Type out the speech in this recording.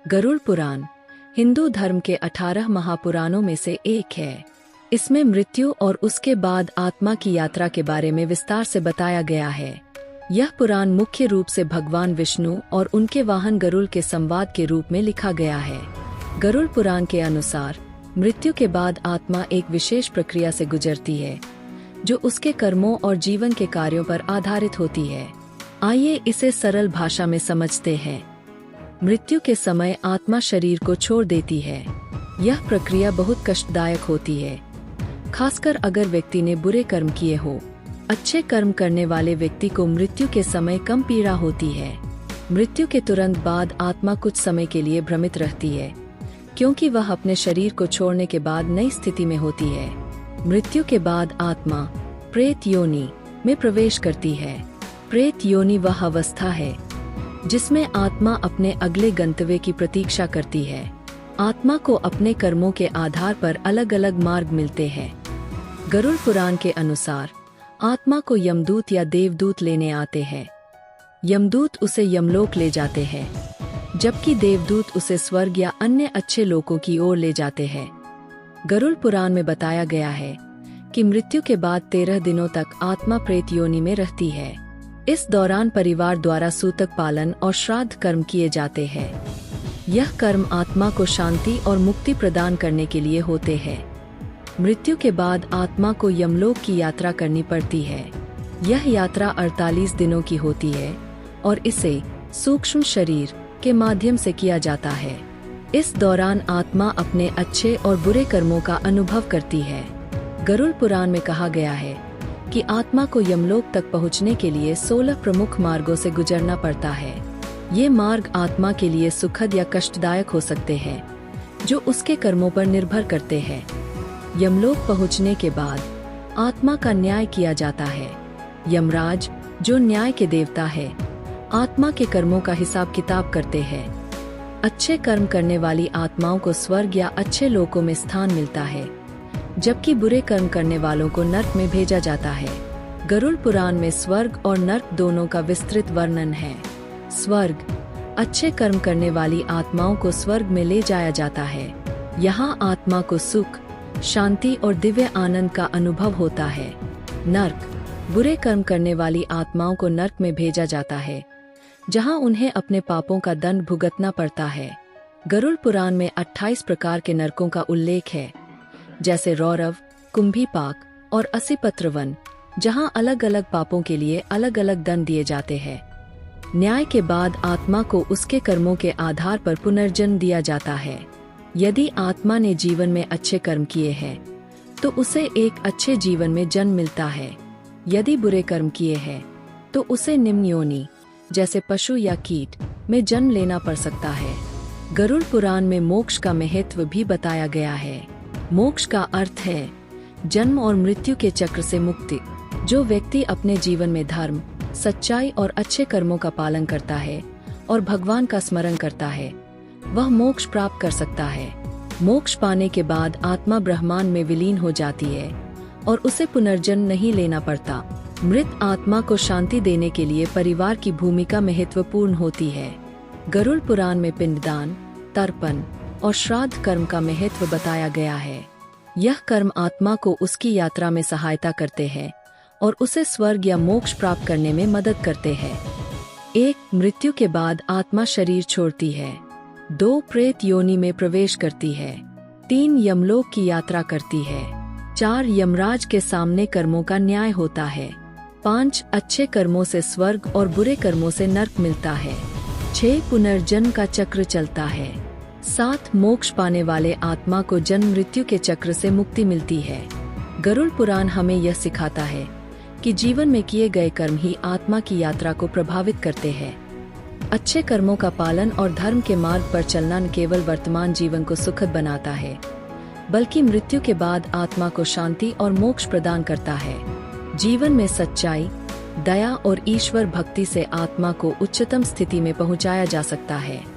गरुड़ पुराण हिंदू धर्म के 18 महापुराणों में से एक है। इसमें मृत्यु और उसके बाद आत्मा की यात्रा के बारे में विस्तार से बताया गया है। यह पुराण मुख्य रूप से भगवान विष्णु और उनके वाहन गरुड़ के संवाद के रूप में लिखा गया है। गरुड़ पुराण के अनुसार मृत्यु के बाद आत्मा एक विशेष प्रक्रिया से गुजरती है, जो उसके कर्मों और जीवन के कार्यों पर आधारित होती है। आइए इसे सरल भाषा में समझते हैं। मृत्यु के समय आत्मा शरीर को छोड़ देती है। यह प्रक्रिया बहुत कष्टदायक होती है, खासकर अगर व्यक्ति ने बुरे कर्म किए हो। अच्छे कर्म करने वाले व्यक्ति को मृत्यु के समय कम पीड़ा होती है। मृत्यु के तुरंत बाद आत्मा कुछ समय के लिए भ्रमित रहती है, क्योंकि वह अपने शरीर को छोड़ने के बाद नई स्थिति में होती है। मृत्यु के बाद आत्मा प्रेत योनि में प्रवेश करती है। प्रेत योनि वह अवस्था है जिसमें आत्मा अपने अगले गंतव्य की प्रतीक्षा करती है। आत्मा को अपने कर्मों के आधार पर अलग अलग मार्ग मिलते हैं। गरुड़ पुराण के अनुसार आत्मा को यमदूत या देवदूत लेने आते हैं। यमदूत उसे यमलोक ले जाते हैं, जबकि देवदूत उसे स्वर्ग या अन्य अच्छे लोकों की ओर ले जाते हैं। गरुड़ पुराण में बताया गया है कि मृत्यु के बाद 13 दिनों तक आत्मा प्रेत योनि में रहती है। इस दौरान परिवार द्वारा सूतक पालन और श्राद्ध कर्म किए जाते हैं। यह कर्म आत्मा को शांति और मुक्ति प्रदान करने के लिए होते हैं। मृत्यु के बाद आत्मा को यमलोक की यात्रा करनी पड़ती है। यह यात्रा 48 दिनों की होती है और इसे सूक्ष्म शरीर के माध्यम से किया जाता है। इस दौरान आत्मा अपने अच्छे और बुरे कर्मों का अनुभव करती है। गरुड़ पुराण में कहा गया है कि आत्मा को यमलोक तक पहुंचने के लिए 16 प्रमुख मार्गों से गुजरना पड़ता है। ये मार्ग आत्मा के लिए सुखद या कष्टदायक हो सकते हैं, जो उसके कर्मों पर निर्भर करते हैं। यमलोक पहुंचने के बाद आत्मा का न्याय किया जाता है। यमराज, जो न्याय के देवता है, आत्मा के कर्मों का हिसाब किताब करते हैं। अच्छे कर्म करने वाली आत्माओं को स्वर्ग या अच्छे लोकों में स्थान मिलता है, जबकि बुरे कर्म करने वालों को नर्क में भेजा जाता है। गरुड़ पुराण में स्वर्ग और नर्क दोनों का विस्तृत वर्णन है। स्वर्ग, अच्छे कर्म करने वाली आत्माओं को स्वर्ग में ले जाया जाता है। यहाँ आत्मा को सुख, शांति और दिव्य आनंद का अनुभव होता है। नर्क, बुरे कर्म करने वाली आत्माओं को नर्क में भेजा जाता है, जहाँ उन्हें अपने पापों का दंड भुगतना पड़ता है। गरुड़ पुराण में 28 प्रकार के नरकों का उल्लेख है, जैसे रौरव, कुंभीपाक और असिपत्रवन, जहां अलग अलग पापों के लिए अलग अलग दंड दिए जाते हैं। न्याय के बाद आत्मा को उसके कर्मों के आधार पर पुनर्जन्म दिया जाता है। यदि आत्मा ने जीवन में अच्छे कर्म किए हैं, तो उसे एक अच्छे जीवन में जन्म मिलता है। यदि बुरे कर्म किए हैं, तो उसे निम्न योनि, जैसे पशु या कीट, में जन्म लेना पड़ सकता है। गरुड़ पुराण में मोक्ष का महत्व भी बताया गया है। मोक्ष का अर्थ है जन्म और मृत्यु के चक्र से मुक्ति। जो व्यक्ति अपने जीवन में धर्म, सच्चाई और अच्छे कर्मों का पालन करता है और भगवान का स्मरण करता है, वह मोक्ष प्राप्त कर सकता है। मोक्ष पाने के बाद आत्मा ब्रह्मांड में विलीन हो जाती है और उसे पुनर्जन्म नहीं लेना पड़ता। मृत आत्मा को शांति देने के लिए परिवार की भूमिका महत्वपूर्ण होती है। गरुड़ पुराण में पिंडदान, तर्पण और श्राद्ध कर्म का महत्व बताया गया है। यह कर्म आत्मा को उसकी यात्रा में सहायता करते हैं और उसे स्वर्ग या मोक्ष प्राप्त करने में मदद करते हैं। 1. मृत्यु के बाद आत्मा शरीर छोड़ती है। 2. प्रेत योनि में प्रवेश करती है। 3. यमलोक की यात्रा करती है। 4. यमराज के सामने कर्मों का न्याय होता है। 5. अच्छे कर्मों से स्वर्ग और बुरे कर्मों से नर्क मिलता है। 6. पुनर्जन्म का चक्र चलता है। 7. मोक्ष पाने वाले आत्मा को जन्म मृत्यु के चक्र से मुक्ति मिलती है। गरुड़ पुराण हमें यह सिखाता है कि जीवन में किए गए कर्म ही आत्मा की यात्रा को प्रभावित करते हैं। अच्छे कर्मों का पालन और धर्म के मार्ग पर चलना न केवल वर्तमान जीवन को सुखद बनाता है, बल्कि मृत्यु के बाद आत्मा को शांति और मोक्ष प्रदान करता है। जीवन में सच्चाई, दया और ईश्वर भक्ति से आत्मा को उच्चतम स्थिति में पहुंचाया जा सकता है।